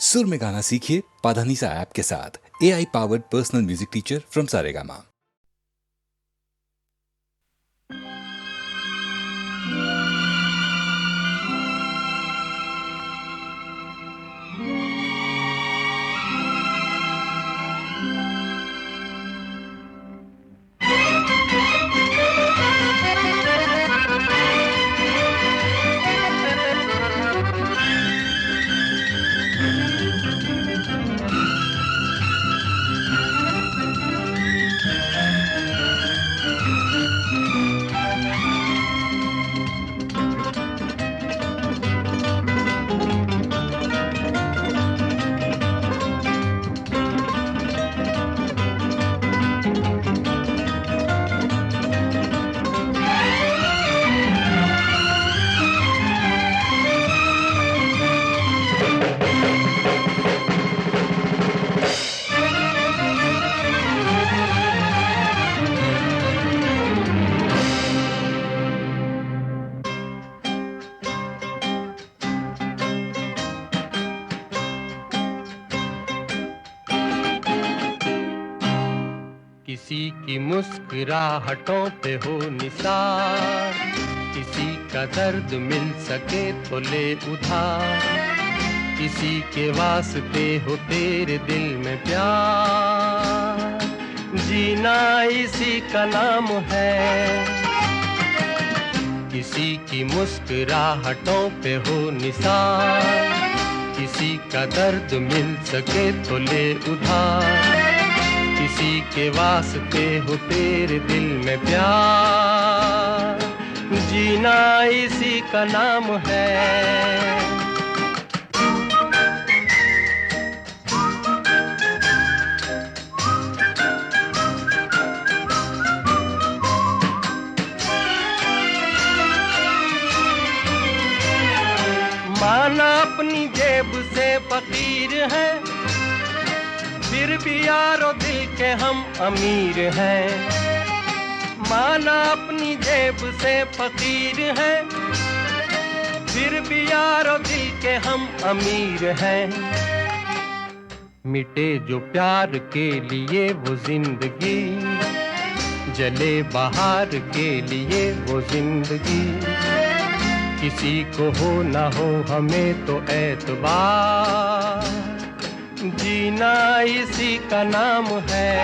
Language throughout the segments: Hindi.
सुर में गाना सीखिए पाधानीसा ऐप के साथ। AI powered personal music teacher from Saregama. किसी की मुस्कुराहटों पे हो निसार, किसी का दर्द मिल सके तो ले उधार, किसी के वास्ते हो तेरे दिल में प्यार, जीना इसी का नाम है। किसी की मुस्कुराहटों पे हो निसार, किसी का दर्द मिल सके तो ले उधार, किसी के वास्ते हो तेरे दिल में प्यार, जीना इसी का नाम है। माना अपनी जेब से फकीर है, फिर भी यारो दिल के हम अमीर हैं। माना अपनी जेब से फकीर है, फिर भी यारो दिल के हम अमीर हैं। मिटे जो प्यार के लिए वो जिंदगी, जले बाहर के लिए वो जिंदगी, किसी को हो ना हो हमें तो एतबार, जीना इसी का नाम है।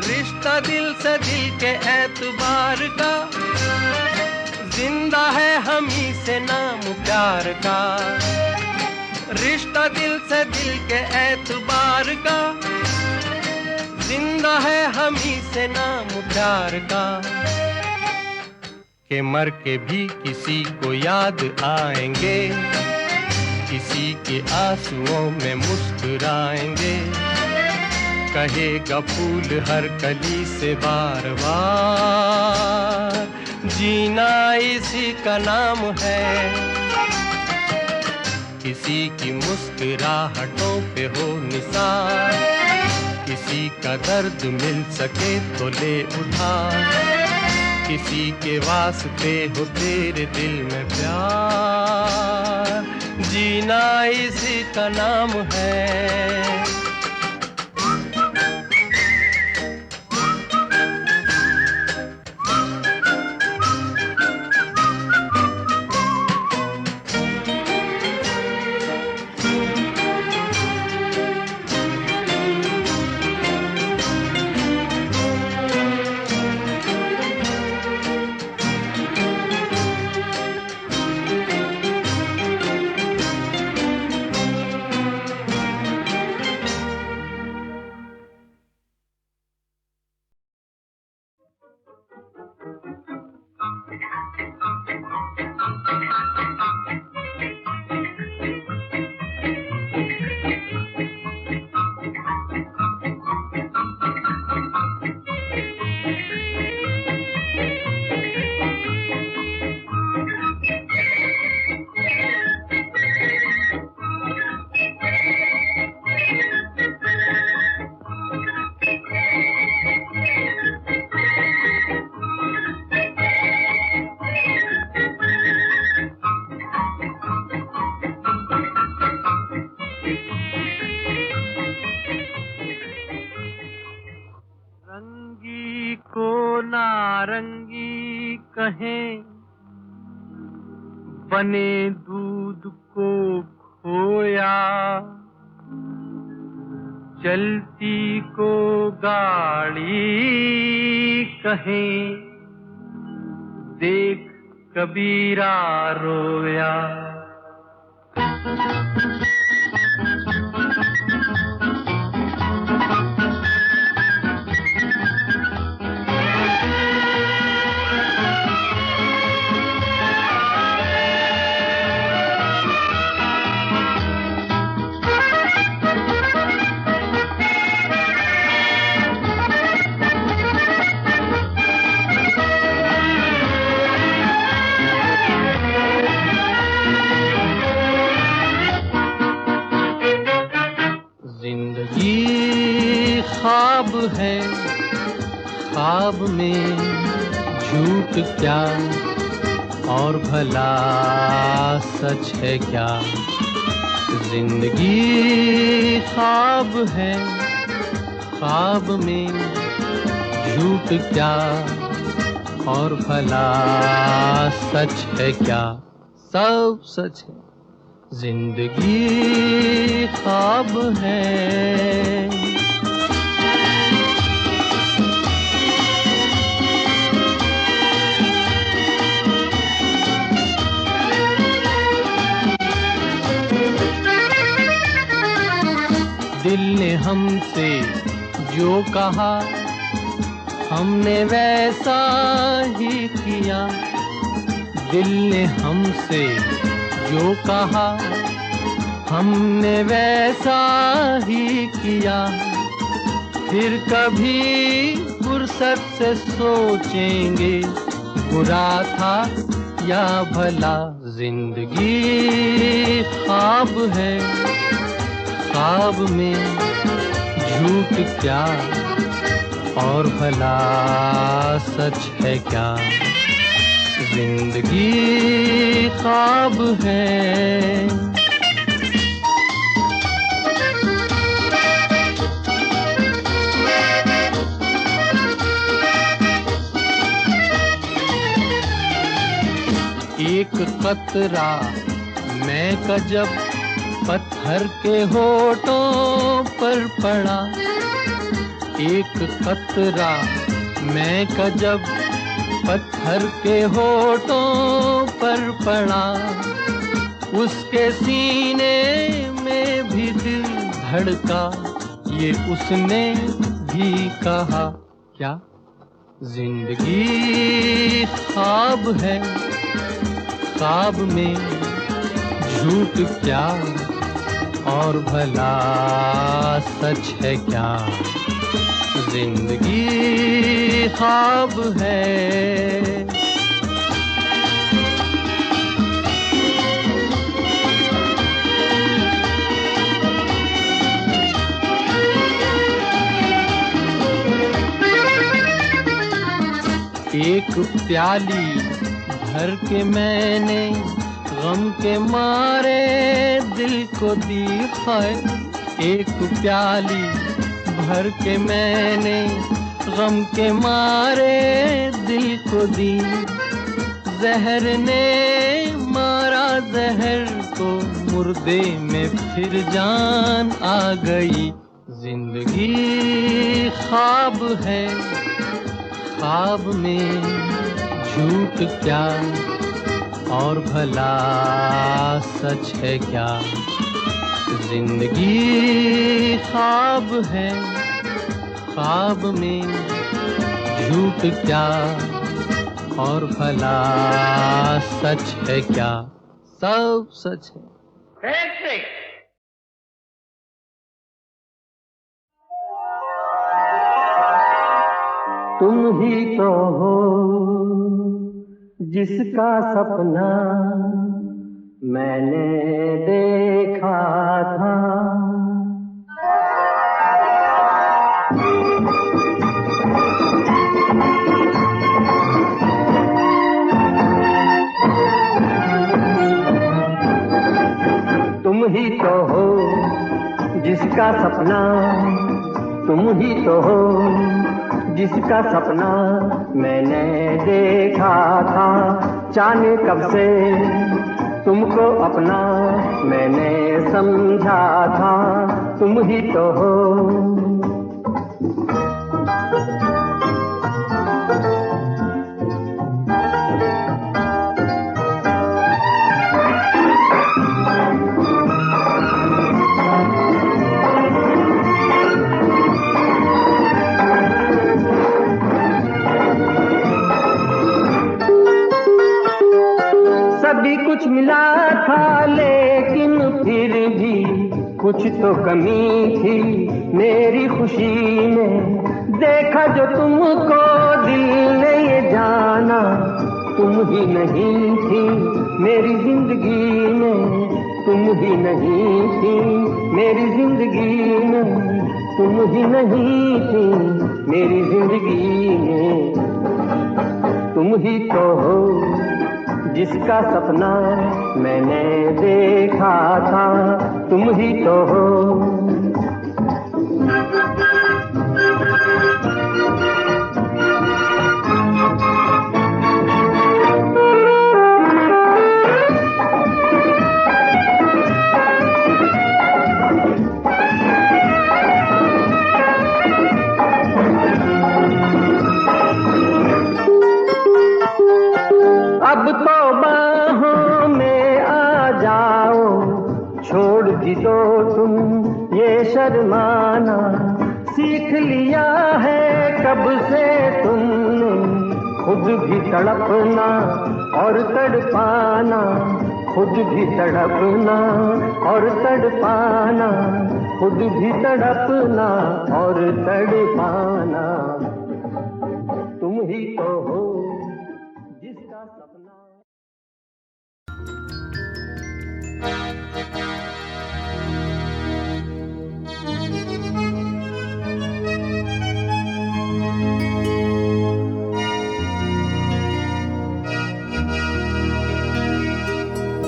रिश्ता दिल से दिल के एतबार का, जिंदा है हम ही से नाम प्यार का। रिश्ता दिल से दिल के एतबार का, जिंदा है हम ही से नाम प्यार का। के मर के भी किसी को याद आएंगे, किसी के आंसुओं में मुस्कुराएंगे, कहेगा फूल हर कली से बार बार, जीना इसी का नाम है। किसी की मुस्कुराहटों पे हो निसार, किसी का दर्द मिल सके तो ले उधार, किसी के वास्ते हो तेरे दिल में प्यार, जीना इसी का नाम है। कहें, बने दूध को खोया, चलती को गाड़ी कहें, देख कबीरा रोया। जिंदगी ख्वाब है, ख्वाब में झूठ क्या और भला सच है क्या। जिंदगी ख्वाब है, ख्वाब में झूठ क्या और भला सच है क्या। सब सच है, जिंदगी ख्वाब है। दिल ने हमसे जो कहा, हमने वैसा ही किया। दिल ने हमसे जो कहा, हमने वैसा ही किया। फिर कभी फुर्सत से सोचेंगे, बुरा था या भला। जिंदगी ख्वाब है, ख्वाब में झूठ क्या और भला सच है क्या। जिंदगी ख्वाब है। एक कतरा मैं का जब पत्थर के होठों पर पड़ा। एक कतरा मैं का जब पत्थर के होठों पर पड़ा। उसके सीने में भी दिल धड़का, ये उसने भी कहा। क्या जिंदगी ख्वाब है, ख्वाब में झूठ क्या और भला सच है क्या। जिंदगी ख्वाब है। एक प्याली भर के मैंने गम के मारे दिल को दी है। एक प्याली भर के मैंने गम के मारे दिल को दी। जहर ने मारा जहर को, मुर्दे में फिर जान आ गई। जिंदगी ख्वाब है, ख्वाब में झूठ क्या और भला सच है क्या। जिंदगी ख्वाब है, ख्वाब में झूठ क्या और भला सच है क्या। सब सच है। तुम ही तो हो जिसका सपना मैंने देखा था। तुम ही तो हो जिसका सपना, तुम ही तो हो जिसका सपना मैंने देखा था, जाने कब से तुमको अपना मैंने समझा था, तुम ही तो हो। सभी कुछ मिला था लेकिन फिर भी कुछ तो कमी थी मेरी खुशी में। देखा जो तुमको दिल ने ये जाना, तुम ही नहीं थी मेरी जिंदगी में, तुम ही नहीं थी मेरी जिंदगी में, तुम ही नहीं थी मेरी जिंदगी में। तुम ही तो हो जिसका सपना मैंने देखा था, तुम ही तो हो। अब तो बाहों में आ जाओ, छोड़ दी दो तुम ये शर्माना। सीख लिया है कब से तुमने खुद भी तड़पना और तड़पाना, खुद भी तड़पना और तड़पाना, खुद भी तड़पना और तड़पाना। तुम ही तो हो जिसका सपना।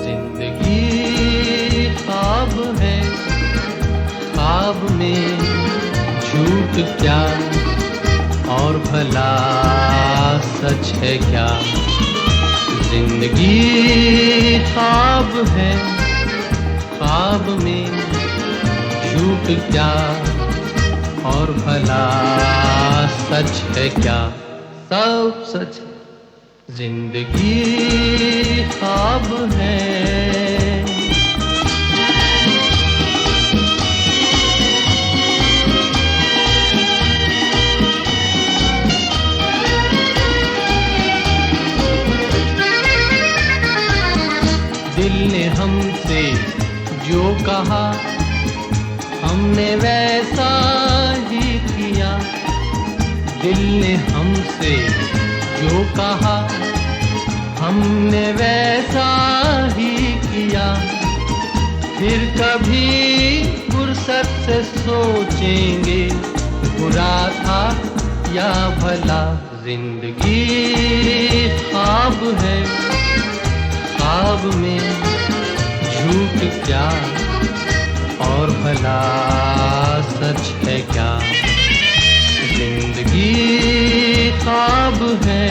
जिंदगी ख्वाब है, ख्वाब में झूठ क्या और भला सच है क्या। जिंदगी ख्वाब है, ख्वाब में झूठ क्या और भला सच है क्या। सब सच है। जिंदगी ख्वाब है। दिल ने हमसे जो कहा हमने वैसा ही किया। दिल ने हमसे जो कहा हमने वैसा ही किया। फिर कभी फुर्सत से सोचेंगे बुरा था या भला। जिंदगी ख्वाब है, ख्वाब में झूठ क्या और भला सच है क्या। जिंदगी ख्वाब है।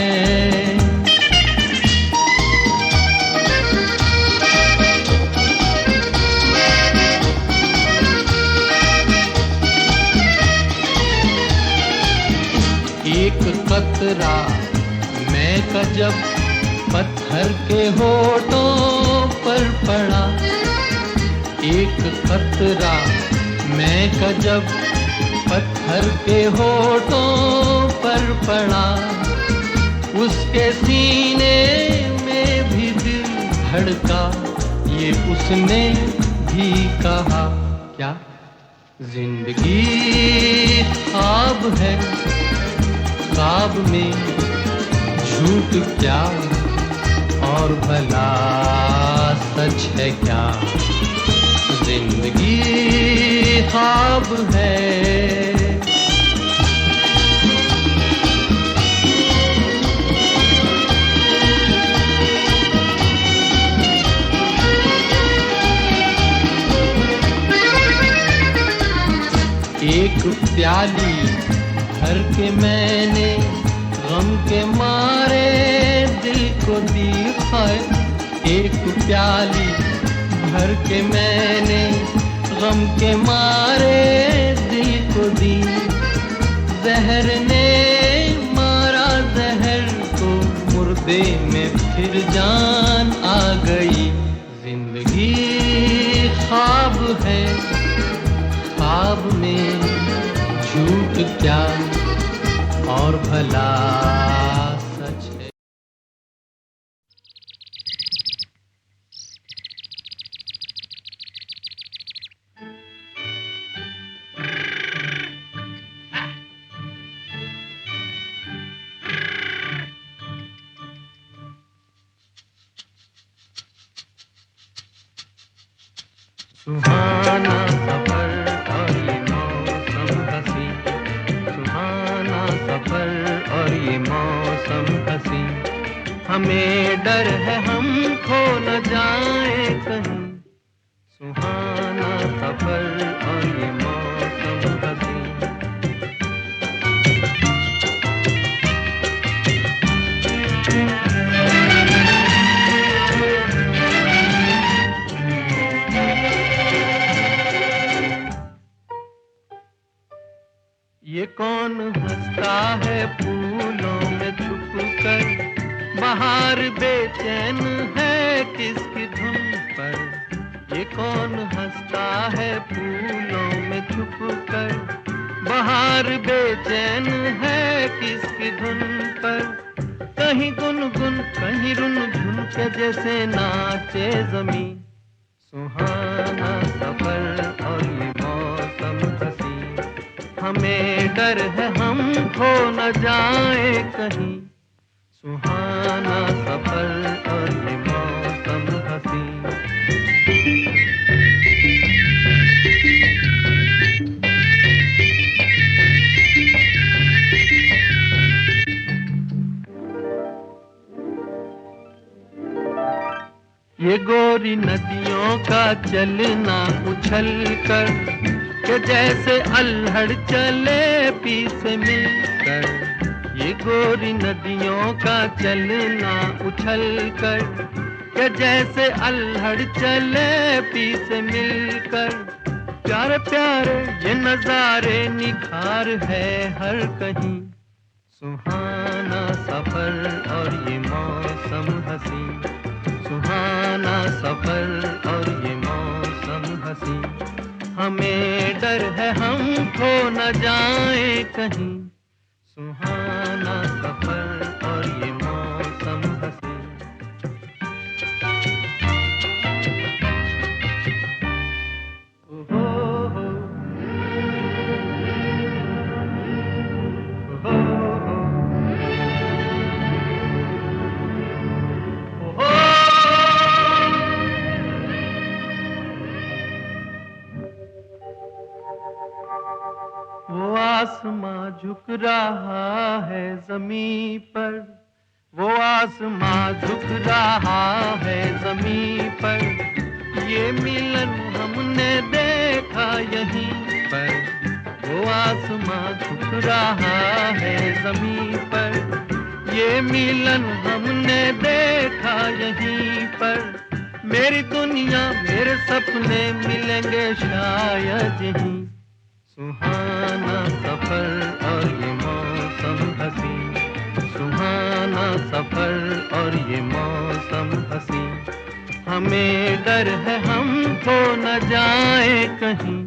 एक कतरा मैं का जब पत्थर के होठों पर पड़ा। एक कतरा मैं का जब पत्थर के होठों पर पड़ा। उसके सीने में भी दिल धड़का, ये उसने भी कहा क्या। जिंदगी ख्वाब है, ख्वाब में झूठ क्या और भला सच है क्या। जिंदगी ख्वाब है। एक प्याली भर के मैंने गम के मारे दिल को दी खैर एक प्याली भर के मैंने गम के मारे दिल को दी जहर ने मारा जहर को मुर्दे में फिर जान आ गई जिंदगी ख्वाब है ख्वाब में झूठ क्या और भला सच है। सुहाना सफर और ये मौसम हसी सुहाना सफर और ये मौसम हसी हमें डर है हम खो न जाए कहीं सुहाना सफर और ये मौसम हसी ये कौन हंसता है फूलों में छुप कर बाहर बेचैन है किसकी धुन पर ये कौन हंसता है फूलों में छुप कर बाहर बेचैन है किसकी धुन पर कहीं गुनगुन कहीं रुनझुन के जैसे नाचे जमीन सुहाना सफर और ये मौसम हसी हमें डर है हम खो न जाए कहीं सुहाना सफर और ये मौसम हसी ये गोरी नदियों का चलना उछल कर के जैसे अल्हड़ चले पी से मिलकर ये गोरी नदियों का चलना उछल कर के जैसे अल्हड़ चले पी से मिलकर प्यारे प्यारे ये नजारे निखार है हर कहीं सुहाना सफर और ये मौसम हसी सुहाना सफर और ये मौसम हसी हमें डर है हम खो न जाए कहीं सुहाना सफर और ये मौसम हसी ओहो हो वो आसमां झुक रहा है ज़मीं पर वो आसमां झुक रहा है ज़मीं पर ये मिलन हमने देखा यहीं पर वो आसमां झुक रहा है ज़मीं पर ये मिलन हमने देखा यहीं पर मेरी दुनिया मेरे सपने मिलेंगे शायद यहीं सुहाना सफर और ये मौसम हसी सुहाना सफर और ये मौसम हसी हमें डर है हम खो न जाए कहीं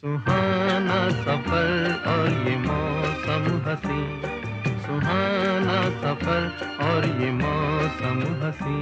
सुहाना सफर और ये मौसम हसी सुहाना सफर और ये मौसम हसी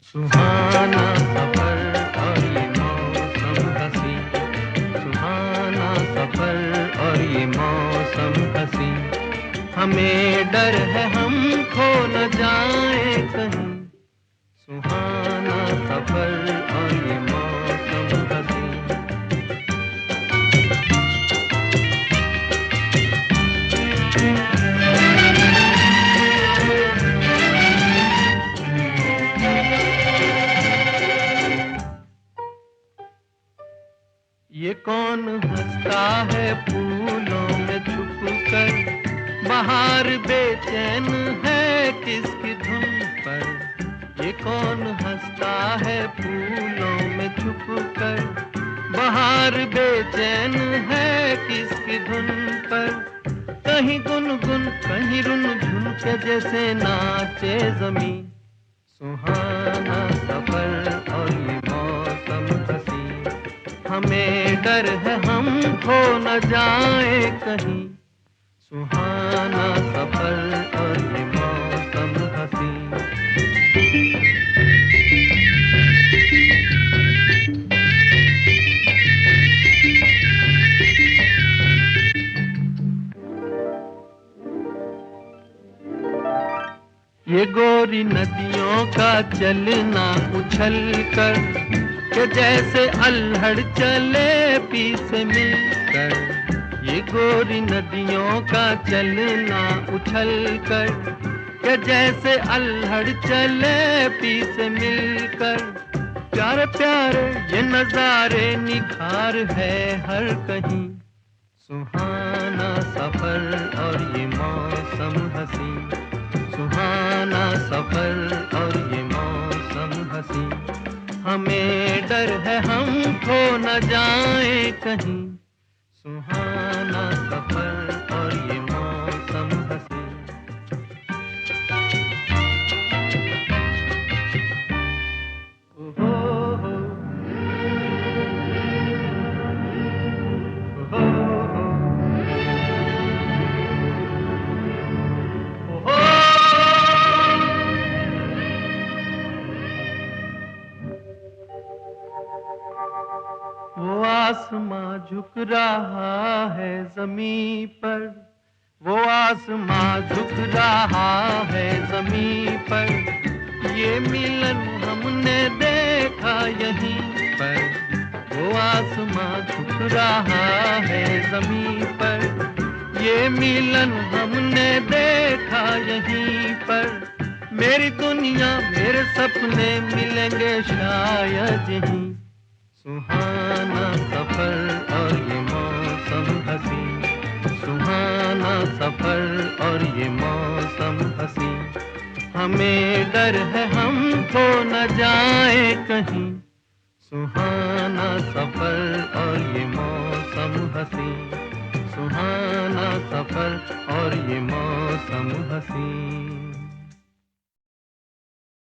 सुहाना सफर और ये मौसम हसी सुहाना सफर और ये मौसम हसी हमें डर है हम खो न जाए कहीं सुहाना सफर कौन हंसता है फूलों में छुपकर, बाहर बेचैन है किसकी धुन पर। ये कौन हंसता है फूलों में छुपकर, बाहर बेचैन है किसकी धुन पर। कहीं गुनगुन कहीं रुनझुन के जैसे नाचे जमीन। सुहाना सफर और ये मौसम हंसी, हमें डर है हम खो न जाए कहीं। सुहाना सफर और ये मौसम हंसी। ये गोरी नदियों का चलना उछल कर, के जैसे अल्हड़ चले पी से मिलकर। ये गोरी नदियों का चलना उछल कर, के जैसे अल्हड़ चले पी से मिलकर। प्यारे प्यारे ये नजारे निखार है हर कहीं। सुहाना सफर और ये मौसम हंसी, सुहाना सफर और ये मौसम हंसी। हमें डर है हम खो न जाए कहीं। सुहाना सफर और ये मौसम हंसी। ओहो हो, ओहो हो, ओहो। वो आसमां झुक रहा है ज़मीं पर, वो आसमां झुक रहा है ज़मीं पर। ये मिलन हमने देखा यहीं पर। वो आसमां झुक रहा है ज़मीं पर। ये मिलन हमने देखा यहीं पर। मेरी दुनिया मेरे सपने मिलेंगे शायद यहीं। सुहाना सफर और ये मौसम हंसी, सुहाना सफर और ये मौसम हंसी। हमें डर है हम खो न जाए कहीं। सुहाना सफर और ये मौसम हंसी, सुहाना सफर और ये मौसम हंसी।